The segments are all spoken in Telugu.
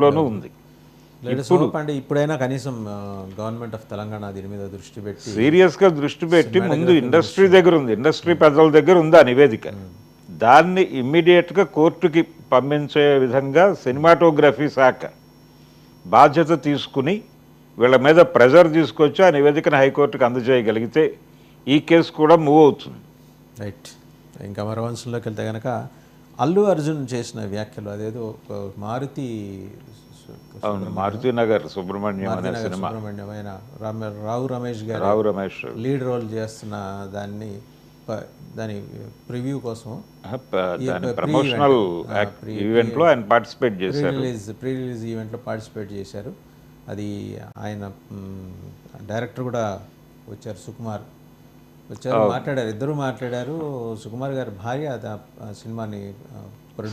లోనూ ఉంది. ఇప్పుడు అంటే ఇప్పుడైనా కనీసం గవర్నమెంట్ ఆఫ్ తెలంగాణ దీని మీద దృష్టి పెట్టి సీరియస్గా దృష్టి పెట్టి ముందు ఇండస్ట్రీ దగ్గర ఉంది, ఇండస్ట్రీ పెద్దల దగ్గర ఉంది ఆ నివేదిక. దాన్ని ఇమ్మీడియట్గా కోర్టుకి పంపించే విధంగా సినిమాటోగ్రఫీ శాఖ బాధ్యత తీసుకుని వీళ్ళ మీద ప్రెజర్ తీసుకొచ్చి ఆ నివేదికను హైకోర్టుకు అందజేయగలిగితే ఈ కేసు కూడా మూవ్ అవుతుంది. రైట్. ఇంకా మరో అంశంలోకి వెళ్తే కనుక అల్లు అర్జున్ చేసిన వ్యాఖ్యలు, అదేదో మారుతి మారుతినగర్ సుబ్రహ్మణ్యం అనే సినిమా, సుబ్రహ్మణ్యమైన రావు రమేష్ గారు రావు రమేష్ లీడ్ రోల్ చేస్తున్న దాని ప్రివ్యూ కోసం ప్రమోషనల్ ఈవెంట్లో ఆయన పార్టిసిపేట్ చేశారు. ప్రీ రిలీజ్ ఈవెంట్లో పార్టిసిపేట్ చేశారు. అది ఆయన డైరెక్టర్ కూడా వచ్చారు, సుకుమార్ వచ్చారు, మాట్లాడారు, ఇద్దరు మాట్లాడారు. సుకుమార్ గారి భార్య సినిమాని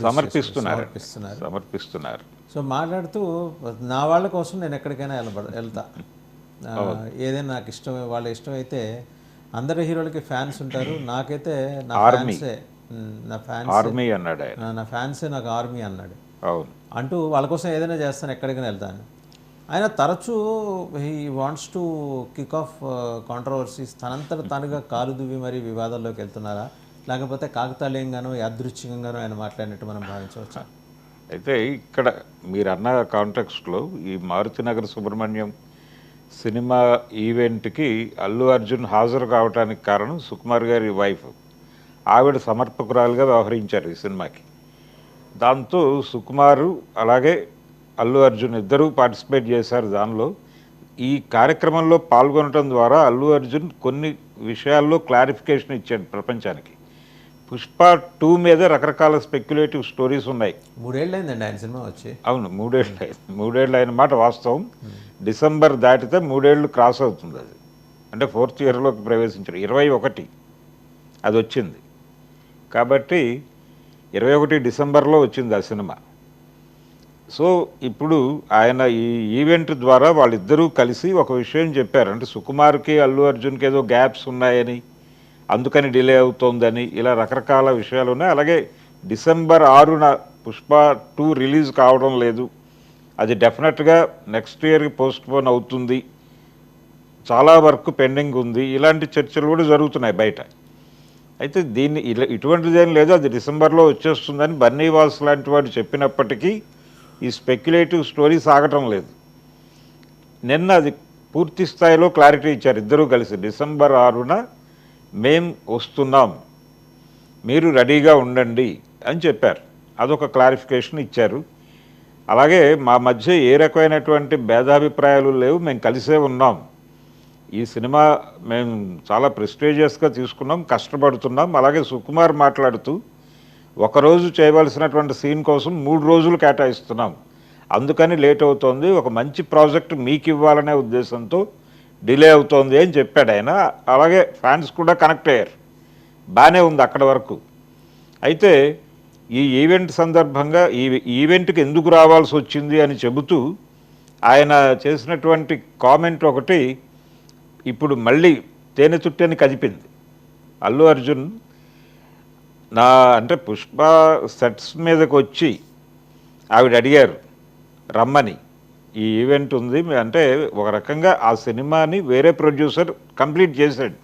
సమర్పిస్తున్నారు. సో మాట్లాడుతూ నా వాళ్ళ కోసం నేను ఎక్కడికైనా వెళ్తా, ఏదైనా నాకు ఇష్టం, వాళ్ళ ఇష్టం అయితే అందరు హీరోలకి ఫ్యాన్స్ ఉంటారు, నాకైతే నా ఫ్యాన్సే నా ఫ్యాన్సే నాకు ఆర్మీ అన్నాడు. అంటూ వాళ్ళ కోసం ఏదైనా చేస్తాను, ఎక్కడికైనా వెళ్తాను. ఆయన తరచూ he wants to kick of controversies, తనంతట తానుగా కాలు దువ్వి మరీ వివాదాల్లోకి వెళ్తున్నారా, లేకపోతే కాకతాళీయంగానో యాదృచ్ఛికంగానో ఆయన మాట్లాడినట్టు మనం భావించవచ్చా? అయితే ఇక్కడ మీరు అన్న కాంటెక్స్ట్లో ఈ మారుతినగర్ సుబ్రహ్మణ్యం సినిమా ఈవెంట్కి అల్లు అర్జున్ హాజరు కావడానికి కారణం సుకుమార్ గారి వైఫ్, ఆవిడ సమర్పకురాలుగా వ్యవహరించారు ఈ సినిమాకి. దాంతో సుకుమారు అలాగే అల్లు అర్జున్ ఇద్దరూ పార్టిసిపేట్ చేశారు దానిలో. ఈ కార్యక్రమంలో పాల్గొనడం ద్వారా అల్లు అర్జున్ కొన్ని విషయాల్లో క్లారిఫికేషన్ ఇచ్చాడు ప్రపంచానికి. పుష్ప 2 మీద రకరకాల స్పెక్యులేటివ్ స్టోరీస్ ఉన్నాయి. 3 ఏళ్ళు అయిందండి ఆయన సినిమా వచ్చి. అవును, 3 ఏళ్ళు అయిన మాట వాస్తవం. డిసెంబర్ దాటితే 3 ఏళ్ళు క్రాస్ అవుతుంది. అది అంటే 4th ఇయర్లోకి ప్రవేశించారు. 21 అది వచ్చింది కాబట్టి 21 డిసెంబర్లో వచ్చింది ఆ సినిమా. సో ఇప్పుడు ఆయన ఈ ఈవెంట్ ద్వారా వాళ్ళిద్దరూ కలిసి ఒక విషయం చెప్పారు. అంటే సుకుమార్కి అల్లు అర్జున్కి ఏదో గ్యాప్స్ ఉన్నాయని, అందుకని డిలే అవుతోందని, ఇలా రకరకాల విషయాలు ఉన్నాయి. అలాగే డిసెంబర్ 6న పుష్ప 2 రిలీజ్ కావడం లేదు, అది డెఫినెట్గా నెక్స్ట్ ఇయర్కి పోస్ట్పోన్ అవుతుంది, చాలా వర్క్ పెండింగ్ ఉంది, ఇలాంటి చర్చలు కూడా జరుగుతున్నాయి బయట. అయితే దీన్ని ఇటువంటిదేం లేదు, అది డిసెంబర్లో వచ్చేస్తుందని బన్నీవాస్ లాంటి వాడు చెప్పినప్పటికీ ఈ స్పెక్యులేటివ్ స్టోరీ సాగటం లేదు. నిన్న అది పూర్తి స్థాయిలో క్లారిటీ ఇచ్చారు ఇద్దరూ కలిసి. డిసెంబర్ 6న మేం వస్తున్నాం, మీరు రెడీగా ఉండండి అని చెప్పారు. అదొక క్లారిఫికేషన్ ఇచ్చారు. అలాగే మా మధ్య ఏ రకమైనటువంటి భేదాభిప్రాయాలు లేవు, మేము కలిసే ఉన్నాం, ఈ సినిమా మేము చాలా ప్రెస్టీజియస్గా తీసుకున్నాం, కష్టపడుతున్నాం. అలాగే సుకుమార్ మాట్లాడుతూ ఒకరోజు చేయవలసినటువంటి సీన్ కోసం 3 రోజులు కేటాయిస్తున్నాం, అందుకని లేట్ అవుతోంది, ఒక మంచి ప్రాజెక్ట్ మీకు ఇవ్వాలనే ఉద్దేశంతో డిలే అవుతోంది అని చెప్పాడు ఆయన. అలాగే ఫ్యాన్స్ కూడా కనెక్ట్ అయ్యారు, బాగానే ఉంది అక్కడి వరకు. అయితే ఈ ఈవెంట్ సందర్భంగా ఈ ఈవెంట్కి ఎందుకు రావాల్సి వచ్చింది అని చెబుతూ ఆయన చేసినటువంటి కామెంట్ ఒకటి ఇప్పుడు మళ్ళీ తేనె చుట్టని కదిపింది. అల్లు అర్జున్ అంటే పుష్ప సెట్స్ మీదకి వచ్చి ఆవిడ అడిగారు రమ్మని, ఈ ఈవెంట్ ఉంది అంటే. ఒక రకంగా ఆ సినిమాని వేరే ప్రొడ్యూసర్ కంప్లీట్ చేశాడు,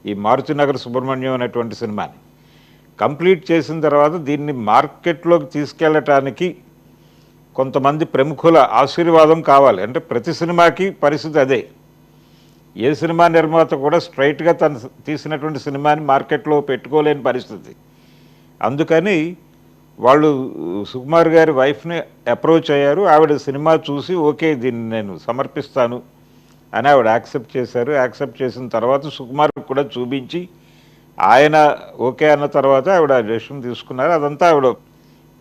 ఈ మారుతినగర్ సుబ్రహ్మణ్యం అనేటువంటి సినిమాని కంప్లీట్ చేసిన తర్వాత దీన్ని మార్కెట్లోకి తీసుకెళ్ళటానికి కొంతమంది ప్రముఖుల ఆశీర్వాదం కావాలి. అంటే ప్రతి సినిమాకి పరిస్థితి అదే, ఏ సినిమా నిర్మాత కూడా స్ట్రైట్గా తను తీసినటువంటి సినిమాని మార్కెట్లో పెట్టుకోలేని పరిస్థితి. అందుకని వాళ్ళు సుకుమార్ గారి వైఫ్ని అప్రోచ్ అయ్యారు. ఆవిడ సినిమా చూసి ఓకే దీన్ని నేను సమర్పిస్తాను అని ఆవిడ యాక్సెప్ట్ చేశారు. యాక్సెప్ట్ చేసిన తర్వాత సుకుమార్ కూడా చూపించి ఆయన ఓకే అన్న తర్వాత ఆవిడ డెసిషన్ తీసుకున్నారు. అదంతా ఆవిడ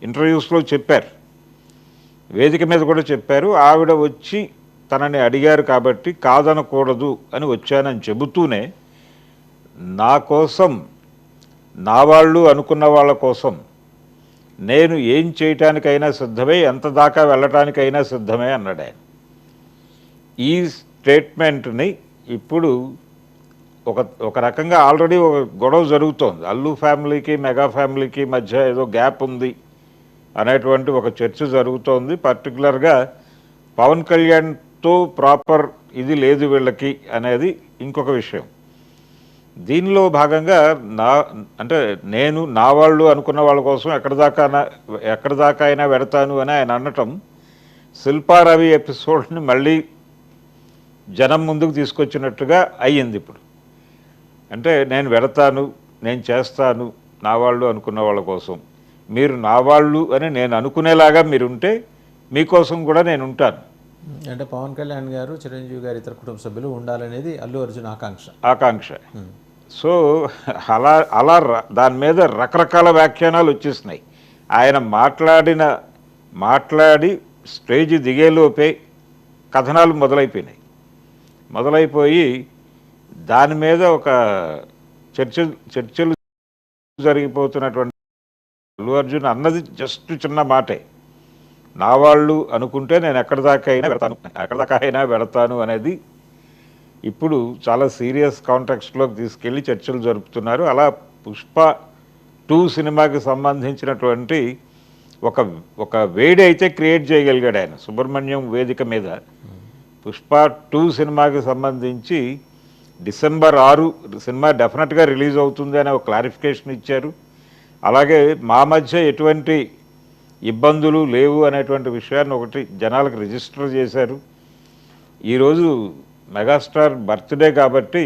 ఇంటర్వ్యూస్లో చెప్పారు, వేదిక మీద కూడా చెప్పారు. ఆవిడ వచ్చి తనని అడిగారు కాబట్టి కాదనకూడదు అని వచ్చానని చెబుతూనే, నా కోసం, నా వాళ్ళు అనుకున్న వాళ్ళ కోసం నేను ఏం చేయటానికైనా సిద్ధమే, ఎంత దాకా వెళ్ళటానికైనా సిద్ధమే అన్నాడు ఆయన. ఈ స్టేట్మెంట్ని ఇప్పుడు ఒక రకంగా ఆల్రెడీ ఒక గొడవ జరుగుతోంది. అల్లు ఫ్యామిలీకి మెగా ఫ్యామిలీకి మధ్య ఏదో గ్యాప్ ఉంది, అనేటువంటి ఒక చర్చ జరుగుతోంది. పర్టికులర్గా పవన్ కళ్యాణ్తో ప్రాపర్ ఇది లేదు వీళ్ళకి అనేది ఇంకొక విషయం. దీనిలో భాగంగా అంటే నేను నా వాళ్ళు అనుకున్న వాళ్ళ కోసం ఎక్కడి దాకా అయినా వెడతాను అని ఆయన అనటం శిల్పారవి ఎపిసోడ్ని మళ్ళీ జనం ముందుకు తీసుకొచ్చినట్టుగా అయ్యింది ఇప్పుడు. అంటే నేను వెడతాను, నేను చేస్తాను నా వాళ్ళు అనుకున్న వాళ్ళ కోసం, మీరు నా వాళ్ళు అని నేను అనుకునేలాగా మీరుంటే మీకోసం కూడా నేను ఉంటాను. అంటే పవన్ కళ్యాణ్ గారు, చిరంజీవి గారు, ఇతర కుటుంబ సభ్యులు ఉండాలనేది అల్లు అర్జున్ ఆకాంక్ష. సో దాని మీద రకరకాల వ్యాఖ్యానాలు వచ్చేసినాయి. ఆయన మాట్లాడి స్టేజ్ దిగేలోపే కథనాలు మొదలైపోయి దాని మీద ఒక చర్చలు జరిగిపోతున్నటువంటి అల్లు అర్జున్ అన్నది జస్ట్ చిన్న మాటే, నా వాళ్ళు అనుకుంటే నేను ఎక్కడి దాకా అయినా వెడతాను అనేది ఇప్పుడు చాలా సీరియస్ కాంటెక్స్ట్లోకి తీసుకెళ్ళి చర్చలు జరుపుతున్నారు. అలా పుష్ప 2 సినిమాకి సంబంధించినటువంటి ఒక వేడి అయితే క్రియేట్ చేయగలిగాడు ఆయన సుబ్రహ్మణ్యం వేదిక మీద. పుష్ప 2 సినిమాకి సంబంధించి డిసెంబర్ 6 సినిమా డెఫినెట్గా రిలీజ్ అవుతుంది అనే ఒక క్లారిఫికేషన్ ఇచ్చారు. అలాగే మా మధ్య ఎటువంటి ఇబ్బందులు లేవు అనేటువంటి విషయాన్ని ఒకటి జనాలకు రిజిస్టర్ చేశారు. ఈరోజు మెగాస్టార్ బర్త్డే కాబట్టి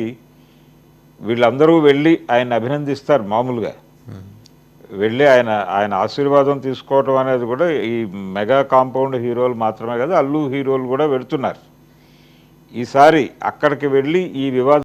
వీళ్ళందరూ వెళ్ళి ఆయన అభినందిస్తారు. మామూలుగా వెళ్ళి ఆయన ఆశీర్వాదం తీసుకోవటం అనేది కూడా ఈ మెగా కాంపౌండ్ హీరోలు మాత్రమే కదా, అల్లు హీరోలు కూడా వెళుతున్నారు. ఈసారి అక్కడికి వెళ్ళి ఈ వివాదం